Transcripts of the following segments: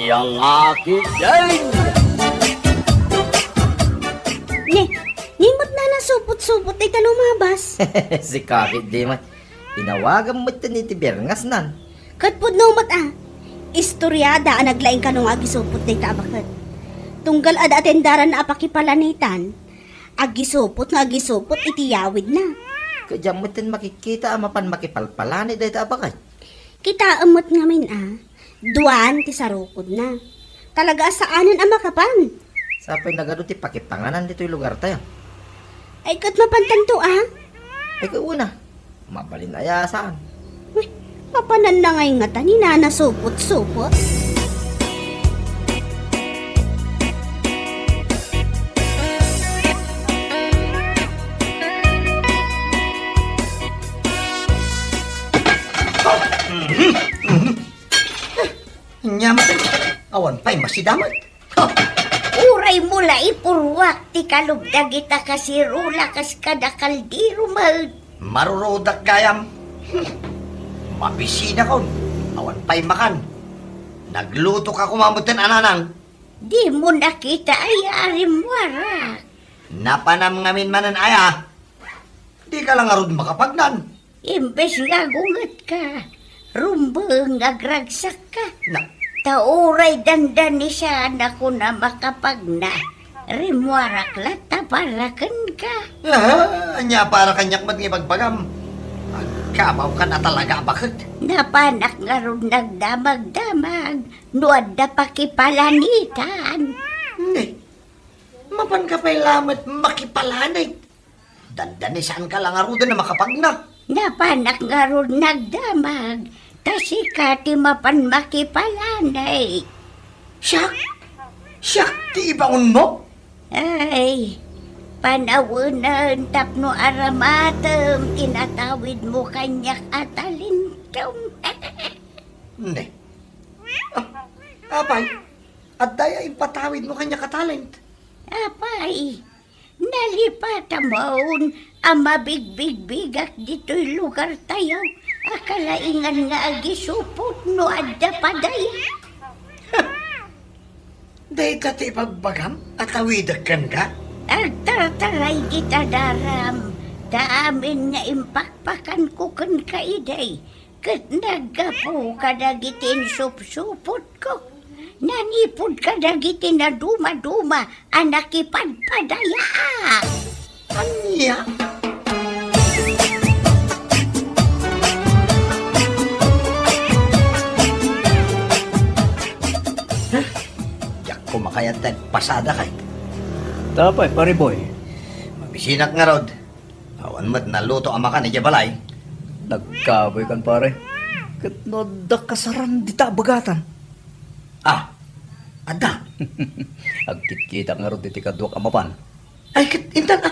ang aking gang! Nimot na nasupot-supot ay talumabas. Si Kapit di man. Tinawagan mo ito ni Tiberngas nan. Katpod numot Istoryada ang naglaing ka nung agisupot na itabakat. Tunggal ada atendaran na apakipalanitan. Agisupot nga agisupot itiyawid na. Kaya mo ito makikita amapan makipalpalani dahil tabakay. Kita amot ngamin Duan ti sarukod na. Talaga saanan ang makapan. Sapay nagado ti pakipanganan dito yung lugar tayo. Ay kat mapantanto Ay una, mabalin ayasaan. Uy, papanan na ngay nga tani na nasupot-supot. Nyaman, awan pa'y masidamat. Uray mula ipurwak ti kalubdag ita kasirula kas kada kaldiro mahal. Marurodak gayam. Mabisina kon, awan pa'y makan. Nagluto ka kumamutin ananang. Di mo nakita ay arim warak. Napanam ngamin manan aya. Di ka lang arod makapagnan. Imbes nga gungat ka. Rumbang agragsak ka. Na, Tauray dandan ni siya na ko na makapagna. Rimwarak lata parakan ka. anya para kanyak magibagpagam. Agkabaw ka na talaga bakit? Napanak nga ron nagdamag-damag. Nuad na pakipalanitan. Mapan ka pa'y lamat makipalanay. Dandani saan ka lang aruda na makapagna. Napanak nga ron nagdamag. Kasi ka ti mapan makipalanay. Siyak, ti ibaon mo? Ay, panawunan tapno aramatem, tinatawid mo kanyak atalintom. Ne. Apay, at daya ipatawid mo kanya katalent. Apay, nalipata maun ang mabigbig-bigak dito'y lugar tayo. Akalaingan nga agisupot no adda padaya. Dahil ka ti pagbagam at awidakan ka? Agtartaray kita daram. Daamin nga impakpakan ko kan kaiday. Kat nagapo kadagitin supsupot ko. Nanipod kadagitin na duma-duma anak ipadpadaya. Anya? Yak kumakayat pasada kay. Tapay, pare boy. Mabisinak nga rod. Awan mo't naluto ang makan ni Jabalay. Nagkaboy kan pare. Katnoda kasaran di tabagatan. Ada. Agkikita nga ron diti kadwak amapan. Ay, intan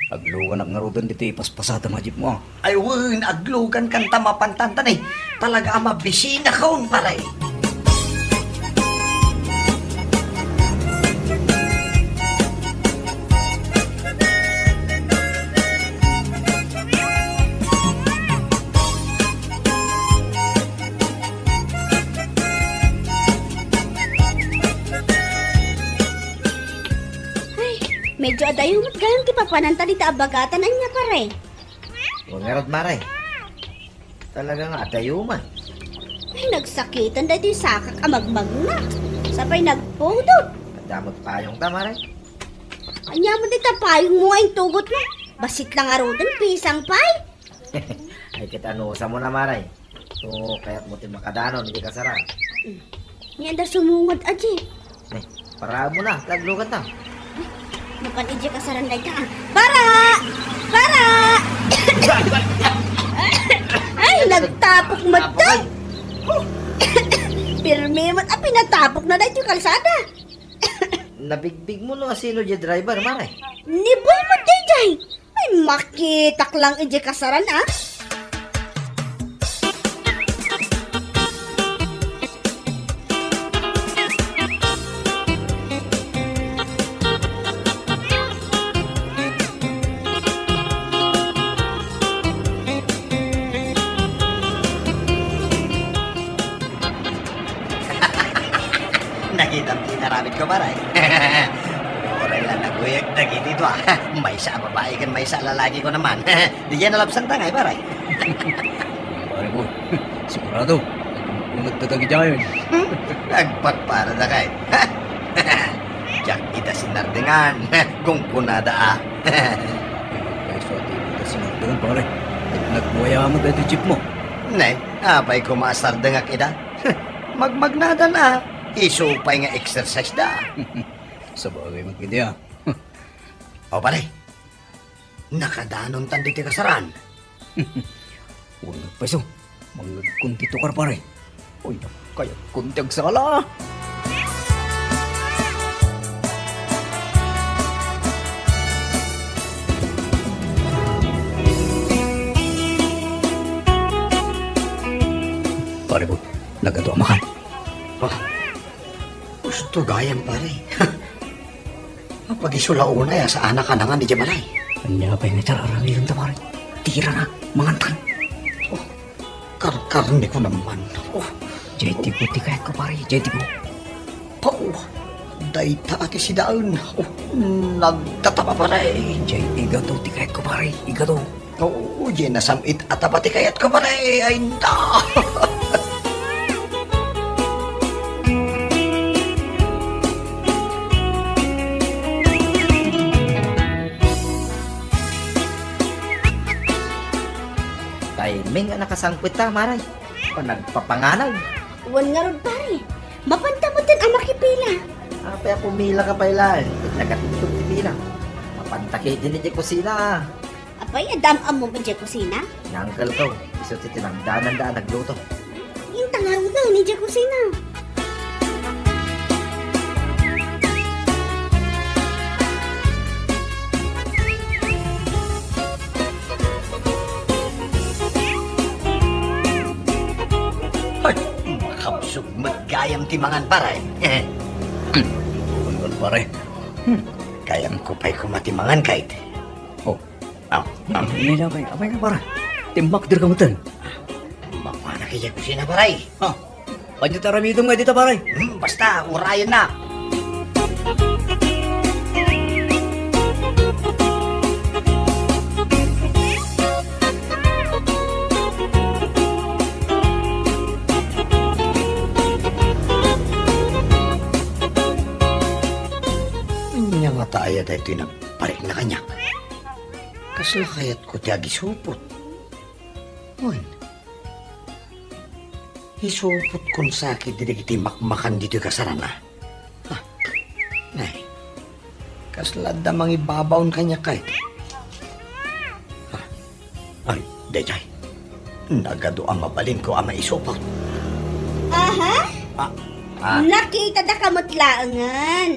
Aglugan ang nga ron diti ipaspasada majip mo. Ay, wun, aglugan kan tamapantantan eh. Talaga ang mabisina kaon pare. Medyo adayungot gayang ti papananta di taabagatan anya pare. Huwag nga rod maray. Talaga nga atayuman. Ay nagsakitan dahil sakak amagmag na. Sapay nagpudot. Kadamot payong tamaray. Anya mo di tapayong mo ang tugot mo. Basit lang arudan pisang pay. Ay kitanusa mo na maray. So kaya't mo tin makadanon hindi kasara. Yan da sumungod aji. Eh, para mo na, taglugan ta. Napanidya ka sa randay ka. Para! Para! Ay, nagtapok mata! Pirmi mat, pinatapok na dahil yung kalsada. Nabigbig mo no asilo di driver, maray. Niboy mo, Jay! Ay, makitak lang ije kasaran, Nakita ang tinaramit ko, paray. Oray lang naguyag dagi dito, ah. May sa babae kan, may sa lalaki ko naman. Di yan nalapsan tangay, paray. Pare boy, sigurado. Kung nagtatagi dyan. Nagpatpara na kay. Diyak ita sinardingan. Kung kunada, ah. Kaya sa atin, ito sinagdagan pare. At nagbuhaya mo dahil jeep mo. Nay, apay ko maasardangak ida. Magmagnada na. Isupay nga exercise da. Sa bagay mag-ideya. O pare, nakadanon tan dito kasaran. Huwag nagpaso. Magkunti tukar pare. Uy, kaya kunti ang sala. Pare boy, nagato ang makan. Oh, gusto gayam pare. Pag isulauna ya sa anak ka na nga ni Jamalay. Kanya pa yung itararami lang pare. Tira na, mangantan. Karkarni ko naman. Oh, Jayti ko, tikayat ko pare, jayti ko. pao. Dayta ati si Daon. Oh, nagtatapa pare. Jayti igato, tikayat ko pare, igato. Oo, yan nasamit at apati kayat ko pare. Ay, na. Timing nga nakasangkwit ta, Maray. O nagpapanganag. Wan nga ron pare. Mapantamutin ang makipila. Apay ako mila ka pala. Nagatutog ti pila. Mapantaki din ni kusina. Apay, adam mo ba dyan kusina? Nanggal ko. Iso ti tinangdanan-daan nagluto. Yung tangaro daw ni dyan kusina. Ay, makabsog maggayam timangan pare. Huwag pare. Kayam ko pa'y kumatimangan kahit. Oh, Ang nila ba abay na pare. Timbak dir kamutan. Mapana kaya kusina pare. Ha, panyo taramidom nga dito pare. Basta, urayan na. Nya nga tayo dahil ito'y nagparik na kanya. Kasla kaya't ko ti agisupot. Uy. Isupot kung sakit dito kiti makmakan dito'y kasarana. Ha? Nay. Kasla damang ibabaon kanya kahit. Ha? Ay, dayjay. Nagado ang mabalin ko ang maisupot. Aha? Ah, Nakita da kamot laangan.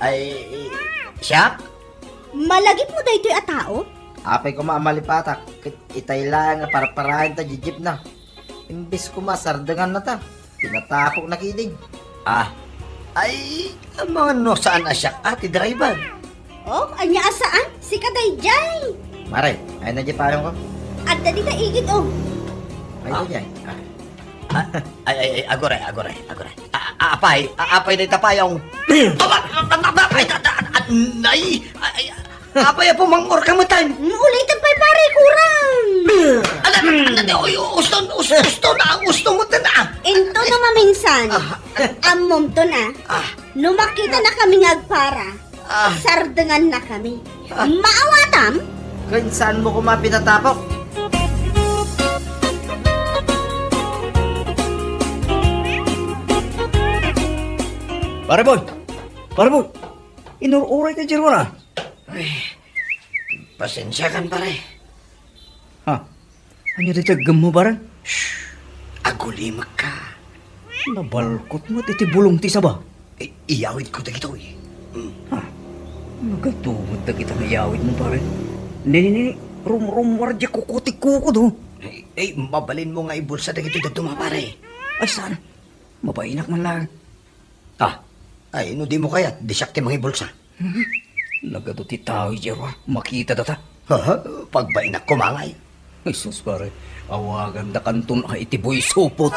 ay, siya? Malagip mo da ito'y atao? Apay ko maamalipatak. Itay lang nga para-parahin ta jijip na. Imbis ko masardangan na ta. Pinatapok na kidig. Ay, ang mga no saan na siya, ati driver. Oh, anya asaan? Si Kadayjay. Maray, ay na di parang ko. At dali ka igid oh. Ay na di ay. Ay, agoray. Apay na tapayong. Nay, apay po mangor kamutan. Ulitan pa'y pare, kurang. Gusto mo na. Into na maminsan. Amom to na. Numakita na kami ngagpara. Sardangan na kami. Maawatam? Kung saan mo ko mapinatapok? Pare boy, inururay ka dyan na. Pasensya kan pare. Ha, ano dito mo pare? Agulimak ka. Nabalkot mo, titibulong ti saba. Iyawid ko dagito eh. Nagatumot na kitang iyawid mo pare. Nini, rum warja kukutik-kuko do. Mabalin mo nga ibulsa dagito dito pare. Ay saan? Mapainak man lang. Ay, no di mo kaya, di siyak ti mga ibulsa. Nagado ti tao jero, makita data. Pagbainak ko mangay. Ay sus pare, awagan da kanton ka itiboy supot.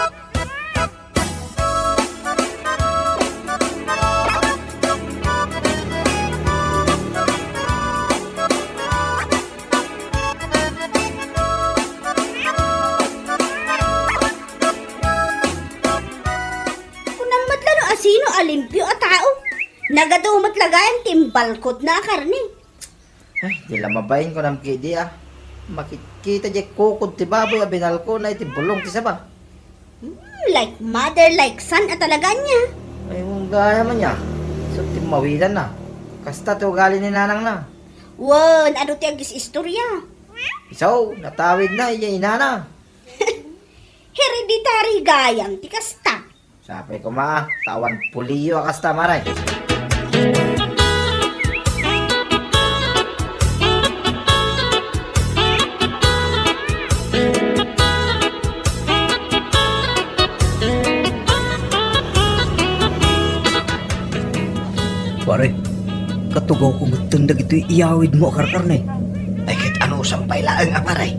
alimpyo at tao. Nagadumat lagayan timbalkot na karni. Ay, di lamabayin ko ng kidi ah. Makikita di kukod ti baboy abinal ko na iti bulong ti saba. Like mother, like son at talaga niya. Ay, kung gaya man niya. So, ti mawilan na. Kasta ti ugali ni nanang na. Wan, ano ti agis istorya? Isaw, natawid na iya inana. Hereditary gayam ti kasta. Sapay ko ma, tawan puliyo kasta maray. Pare, katugaw ko matandag ito'y iyawid mo akarkarne. Ay kit ano sampay laang aparay.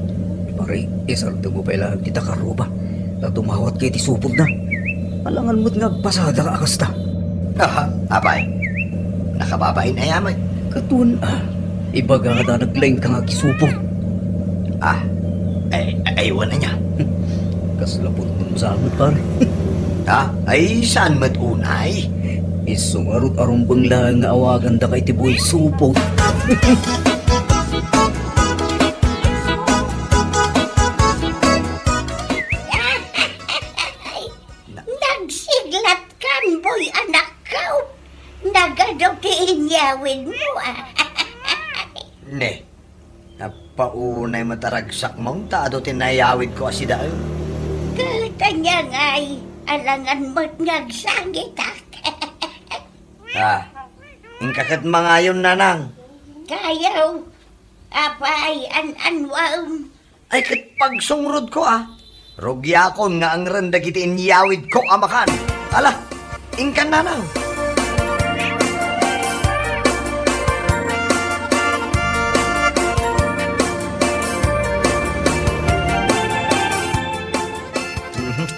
Pare, isardo mo pa ilang kita karoba. Na tumawat kay ti supod na. Alangan mo't nga pasada ka akasta. Aha, apay. Nakababain na yaman. Katun, ibaga ka na naglaing ka nga kisupod. Aywan na niya. Kaslapot mo sa amin, pare. Ay saan unay? Isungarot arumbang lang nga awagan da kay tiboy supod. Nagsiglat kan, boy, anak ko. Nagadutiin yawin mo, Ne, napaunay mataragsak mong taado tinayawid ko asidayo. Katanya nga'y alangan mo't ngagsangit, Ingkakat mangayon nanang. Kayaw, apay, an-anwaum. Ay kat pagsungrod ko Rogyakon nga ang randa kitiin yawid ko amakan. Ala, ingkan nanang.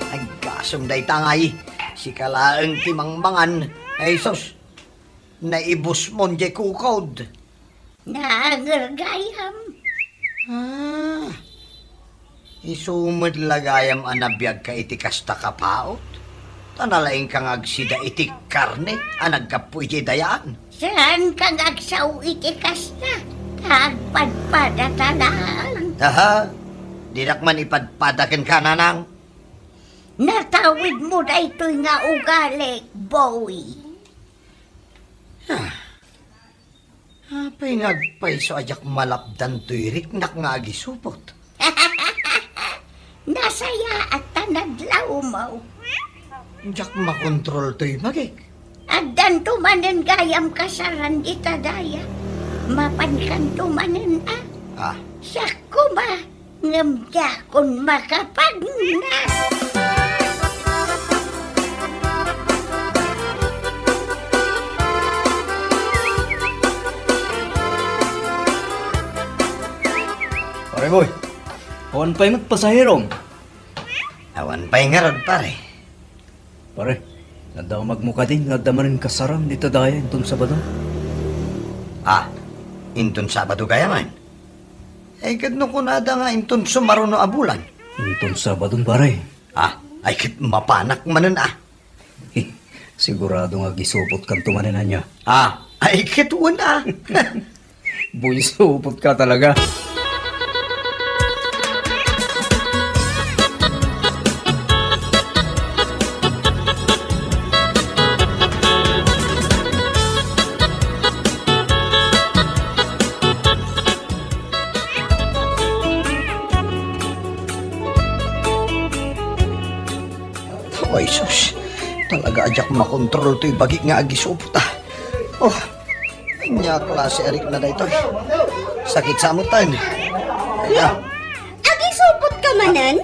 Ay gasong day tangay. Si kalaang timangmangan. Ay sos, naibus mon jay kukod. Nangargayam. Isumad lagayam anabiyag ka iti kasta kapaot. Tanalaing kang agsida iti karne anag kapu iti dayaan. Saan kang agsaw iti kasta? Tagpadpada talaan. Dinak man ipadpadaken ka nanang. Natawid mo na ito'y nga ugali, Bowie. Apay nagpay so ajak malapdan tuirik nak nga agisupot. Nasaya at tanadlaw mo. Jak makontrol to'y magik. Agdan tumanen gayam kasaran kita daya. Mapankan tumanen Siyak ko ba? Ngamya kung makapagna. Pare boy, awan pa'y magpasahirom. Awan pa'y ngarod pare. Pare, nadamag mo ka din, nadamanin kasaram dito daya itong Sabado. Inton Sabado kaya man. Ay kadno ko nada nga inton sumaro no abulan. Itong Sabado, pare. Ay kit mapanak manan Sigurado nga gisupot kang tumanan niya. Ay kit una. Boy, supot ka talaga. Ay sus, talaga ajak makontrol to'y bagi nga agisupot Nya klase arik na daytoy. Sakit sa amutan. Agisupot ka manan?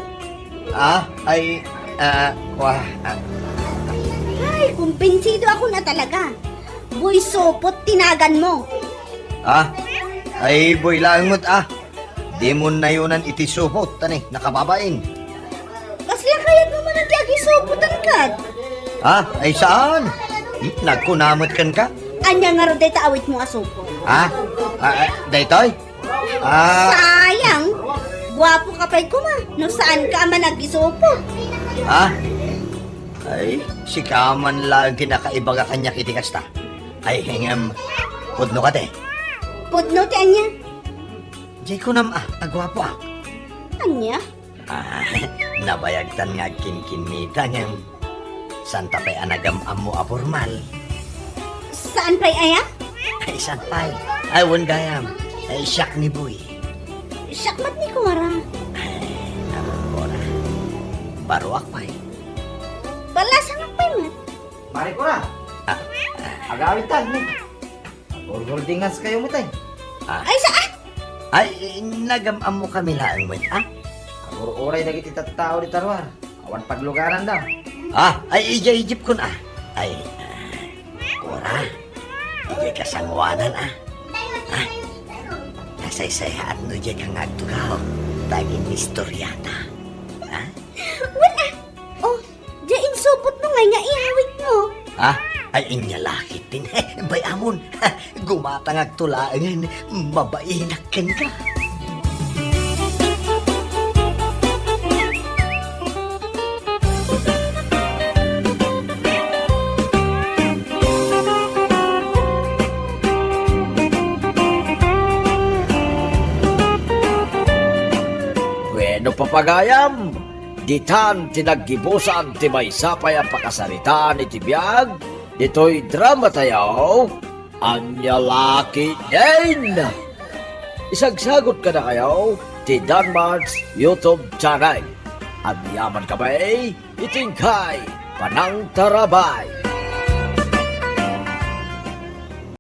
Ay, Ay, kumpinsido ako na talaga. Boy, supot, tinagan mo. Ay boy langot Di mo na yunan iti supot, nakababain. Kasla kayat mo man ang agisupot ang kad. Ay saan? Nagkunamot kan ka? Anya nga ro day taawit mo asupot. Daytoy? Sayang! Gwapo ka pa'y kuma. No saan ka man nagisupot? Ay, si kaman lagi nakaiba ka kanya kiti kasta. Ay, hingam, pudno ka te. Pudno ti anya. Jay ko nam agwapo Anya? Nabayagtan nga kinkinita ngem. Santa pa'y anagam amo apormal. Saan pa'y aya? Ay, san pa'y. Ay, wan gayam. Ay, siyak ni Boy. Syakmat ni kumara. Ay, naman ko na. Baruak pa'y. Balasang ang paymat. Mari ko na. Agawitan ni. Holdingas kayo mo tay. Ay, saan? Ay, nagam mo kami laang mo. Uray na kiti tao di tarwar. Awan paglugaran daw. Ay, ijip ko na. Ay, Kora. Ijay kasangwanan Nasaysayaan no dyan kang agtugaw. Taging istoryata. Wala. Oh, diyan supot mo nga ihawit mo. Ay, inyalakit din. Bayamon, gumatang agtulaangan. Mabainakan ka. Bueno papagayam, ditan tinaggibusan ti may sapay ang pakasaritaan iti biyag, dito'y drama tayo, Anyalaki din! Isagsagot ka na kayo, ti Danmarks YouTube channel. At yaman ka ba'y itingkay, panang tarabay.